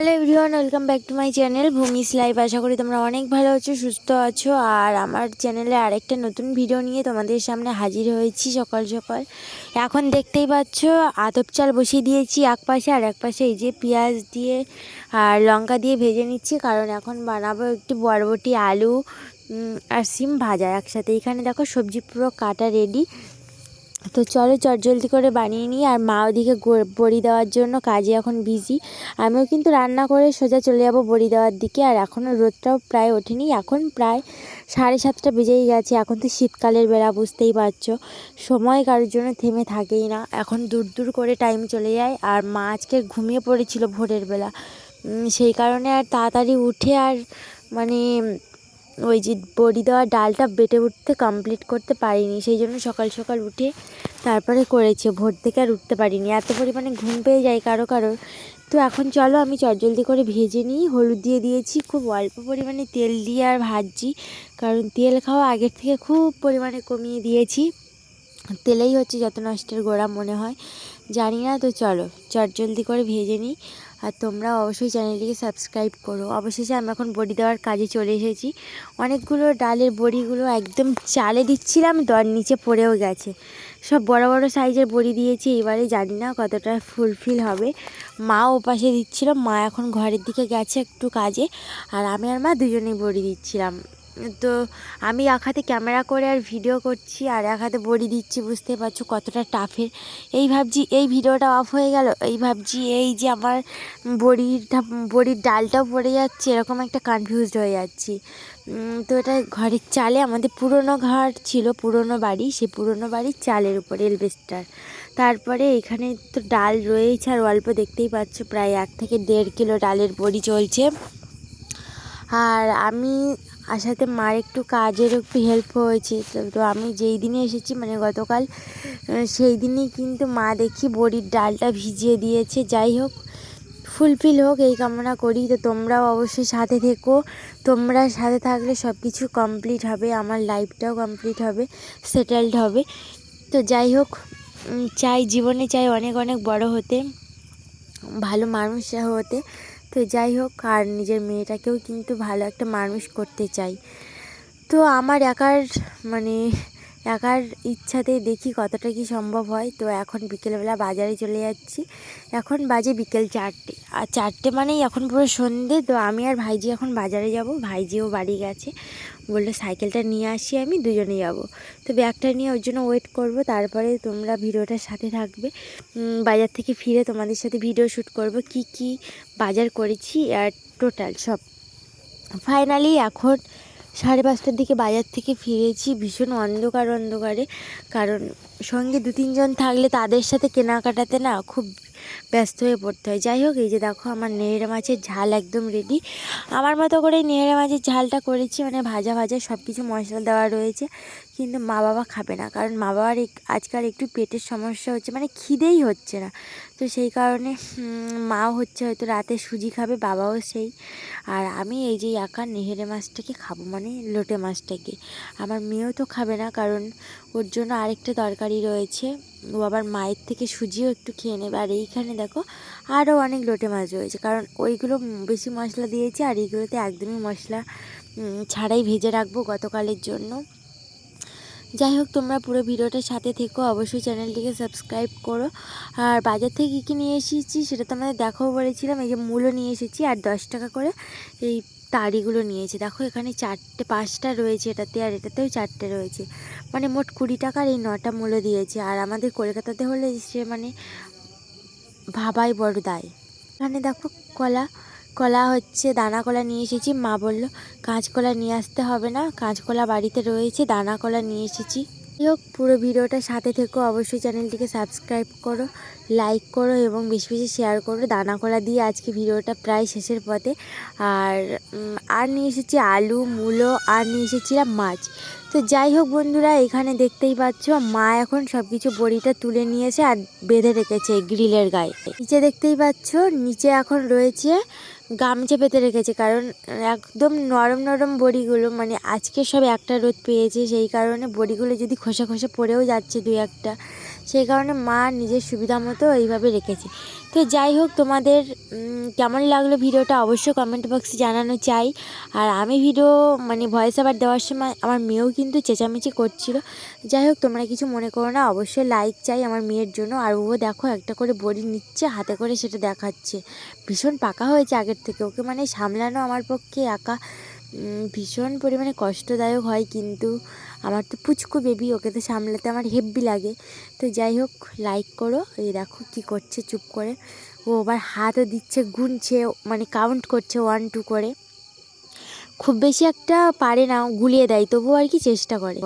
Hello everyone, welcome back to my channel Bhumi's life. আশা করি তোমরা অনেক ভালো আছো, সুস্থ আছো। আর আমার চ্যানেলে আরেকটা নতুন ভিডিও নিয়ে তোমাদের সামনে হাজির হয়েছি সকাল সকাল। এখন দেখতেই পাচ্ছ আতপ চাল বসিয়ে দিয়েছি এক পাশে, আর এক পাশে এই যে পেঁয়াজ দিয়ে আর লঙ্কা দিয়ে ভেজে নিচ্ছি, কারণ এখন বানাবো একটু বরবটি, আলু আর সিম ভাজা একসাথে। এখানে দেখো সবজি পুরো কাটা রেডি। তো চলো চটজলদি করে বানিয়ে নিই। আর মা ওদিকে বড়ি দেওয়ার জন্য কাজে এখন বিজি। আমিও কিন্তু রান্না করে সোজা চলে যাব বড়ি দেওয়ার দিকে। আর এখনও রোদটাও প্রায় ওঠেনি, এখন প্রায় 7:30 বেজেই গেছে। এখন তো শীতকালের বেলা, বুঝতেই পারছো, সময় কারোর জন্য থেমে থাকেই না। এখন দূর দূর করে টাইম চলে যায়। আর মা আজকে ঘুমিয়ে পড়েছিল ভোরের বেলা, সেই কারণে আর তাড়াতাড়ি উঠে আর মানে ওই যে বড়ি দেওয়া ডালটা বেটে উঠতে কমপ্লিট করতে পারিনি। সেই জন্য সকাল সকাল উঠে তারপরে করেছে। ভোর থেকে আর উঠতে পারিনি, এত পরিমাণে ঘুম পেয়ে যায় কারো কারোর। তো এখন চলো আমি চটজলদি করে ভেজে নিই। হলুদ দিয়ে দিয়েছি, খুব অল্প পরিমাণে তেল দিয়ে আর ভাজছি, কারণ তেল খাওয়া আগের থেকে খুব পরিমাণে কমিয়ে দিয়েছি। তেলেই হচ্ছে যত নষ্টের গোড়া মনে হয়, জানি না। তো চলো চটজলদি করে ভেজে নিই। আর তোমরা অবশ্যই চ্যানেলটিকে সাবস্ক্রাইব করো। অবশেষে আমি এখন বড়ি দেওয়ার কাজে চলে এসেছি। অনেকগুলো ডালের বড়িগুলো একদম চালে দিচ্ছিলাম, নিচে পড়েও গেছে। সব বড় বড় সাইজের বড়ি দিয়েছি, এবারে জানি না কতটা ফুলফিল হবে। মা ও পাশে দিচ্ছিল, মা এখন ঘরের দিকে গেছে একটু কাজে, আর আমি আর মা দুজনেই বড়ি দিচ্ছিলাম। তো আমি এক হাতে ক্যামেরা করে আর ভিডিও করছি, আর এক হাতে বড়ি দিচ্ছি, বুঝতে পারছো কতটা টাফের। এই ভাবছি এই ভিডিওটা অফ হয়ে গেল, এই ভাবছি এই যে আমার বড়ির ডালটাও পড়ে যাচ্ছে, এরকম একটা কনফিউজড হয়ে যাচ্ছি। তো এটা ঘরের চালে, আমাদের পুরনো ঘর ছিল, পুরনো বাড়ি, সে পুরনো বাড়ির চালের উপরে এলবেস্টার। তারপরে এখানে তো ডাল রয়েছে, আর অল্প, দেখতেই পাচ্ছ প্রায় 1 থেকে 1.5 কিলো ডালের বড়ি চলছে। আর আমি আসাতে মার একটু কাজের একটু হেল্প হয়েছে। তো আমি যেই দিনে এসেছি মানে গতকাল, সেই দিনই কিন্তু মা দেখি বড়ির ডালটা ভিজিয়ে দিয়েছে। যাই হোক, ফুলফিল হোক এই কামনা করি। তো তোমরাও অবশ্যই সাথে থেকো, তোমরা সাথে থাকলে সব কিছু কমপ্লিট হবে, আমার লাইফটাও কমপ্লিট হবে, সেটেলড হবে। তো যাই হোক, চাই জীবনে, চাই অনেক অনেক বড় হতে, ভালো মানুষ হতে। তো যাই হোক, আর নিজের মেয়েটাকেও কিন্তু ভালো একটা মানুষ করতে চাই। তো আমার মানে একার ইচ্ছাতেই দেখি কতটা কি সম্ভব হয়। তো এখন বিকেলবেলা বাজারে চলে যাচ্ছি। এখন বাজে বিকেল 4টে, আর 4টে মানেই এখন পুরো সন্ধে। তো আমি আর ভাইজি এখন বাজারে যাব। ভাইজিও বাড়ি গেছে, বললো সাইকেলটা নিয়ে আসি, আমি দুজনে যাব। তো ব্যাগটা নিয়ে ওর জন্য ওয়েট করব। তারপরে তোমরা ভিডিওটার সাথে থাকবে। বাজার থেকে ফিরে তোমাদের সাথে ভিডিও শ্যুট করব, কি কি বাজার করেছি আর টোটাল সব। ফাইনালি এখন 5:30টার দিকে বাজার থেকে ফিরেছি, ভীষণ অন্ধকারে। কারণ সঙ্গে 2-3 জন থাকলে তাদের সাথে কেনাকাটাতে না খুব ব্যস্ত হয়ে পড়তে হয়। যাই হোক, এই যে দেখো আমার নেড়ে মাছের ঝাল একদম রেডি। আমার মতো করে নেড়ে মাছের ঝালটা করেছি, মানে ভাজা ভাজা সব কিছু মশলা দেওয়া রয়েছে। কিন্তু মা বাবা খাবে না, কারণ মা বাবার আজকাল একটু পেটের সমস্যা হচ্ছে, মানে খিদেই হচ্ছে না। তো সেই কারণে মাও হচ্ছে হয়তো রাতে সুজি খাবে, বাবাও সেই। আর আমি এই যে একা নেহেরে মাছটাকে খাবো, মানে লোটে মাছটাকে। আমার মেয়েও তো খাবে না, কারণ ওর জন্য আরেকটা তরকারি রয়েছে, ও আবার মায়ের থেকে সুজিও একটু খেয়ে নেবে। আর এইখানে দেখো আরও অনেক লোটে মাছ রয়েছে, কারণ ওইগুলো বেশি মশলা দিয়েছে, আর এইগুলোতে একদমই মশলা ছাড়াই ভেজে রাখবো গতকালের জন্য। যাই হোক, তোমরা পুরো ভিডিওটার সাথে থেকো, অবশ্যই চ্যানেলটিকে সাবস্ক্রাইব করো। আর বাজার থেকে কী কী নিয়ে এসেছি সেটা তো আমাদের দেখাও বলেছিলাম। এই যে মূলো নিয়ে এসেছি, আর 10 টাকা করে এই তাড়িগুলো নিয়েছি। দেখো এখানে 5টা রয়েছে এটাতে, আর এটাতেও 4টে রয়েছে, মানে মোট 20 টাকার এই 9টা মূলো দিয়েছে। আর আমাদের কলকাতাতে হলে সে মানে ভাবাই বড় দায়। এখানে দেখো কলা হচ্ছে, দানা কলা নিয়ে এসেছি। মা বলল কাঁচকলা নিয়ে আসতে হবে না, কাঁচকলা বাড়িতে রয়েছে, দানা কলা নিয়ে এসেছি। যাই হোক, পুরো ভিডিওটা সাথে থেকো, অবশ্যই চ্যানেলটিকে সাবস্ক্রাইব করো, লাইক করো এবং বেশি বেশি শেয়ার করো। দানা কলা দিয়ে আজকে ভিডিওটা প্রায় শেষের পথে। আর নিয়ে এসেছি আলু, মূলো, আর নিয়ে এসেছিলাম মাছ। তো যাই হোক বন্ধুরা, এখানে দেখতেই পাচ্ছ মা এখন সব কিছু বড়িটা তুলে নিয়েছে আর বেঁধে রেখেছে গ্রিলের গায়ে। নিচে দেখতেই পাচ্ছ, নিচে এখন রয়েছে গামছা পেতে রেখেছে, কারণ একদম নরম নরম বড়িগুলো, মানে আজকে সব একটা রোদ পেয়েছে, সেই কারণে বড়িগুলো যদি খোসা খোসা পড়েও যাচ্ছে 2-1টা, সেই কারণে মা নিজের সুবিধা মতো এইভাবে রেখেছে। তো যাই হোক, তোমাদের কেমন লাগলো ভিডিওটা অবশ্যই কমেন্ট বক্সে জানানো চাই। আর আমি ভিডিও ভয়েস ওভার দেওয়ার সময় আমার মেয়েও কিন্তু চেঁচামেচি করছিল। যাই হোক, তোমরা কিছু মনে করো না, অবশ্যই লাইক চাই আমার মেয়ের জন্য। আর ও দেখো একটা করে বড়ি নিচ্ছে হাতে করে, সেটা দেখাচ্ছে। ভীষণ পাকা হয়েছে আগের থেকে। ওকে সামলানো আমার পক্ষে একা ভীষণ পরিমাণে কষ্টদায়ক হয়, কিন্তু আমার তো পুচকু বেবি, ওকে তো সামলাতে আমার হেব্বি লাগে। তো যাই হোক, লাইক করো। এই দেখো কি করছে চুপ করে। ও আবার হাতও দিচ্ছে, গুনছে, কাউন্ট করছে 1 2 করে। খুব বেশি একটা পারে না, গুলিয়ে দেয়, তবুও আর কি চেষ্টা করে।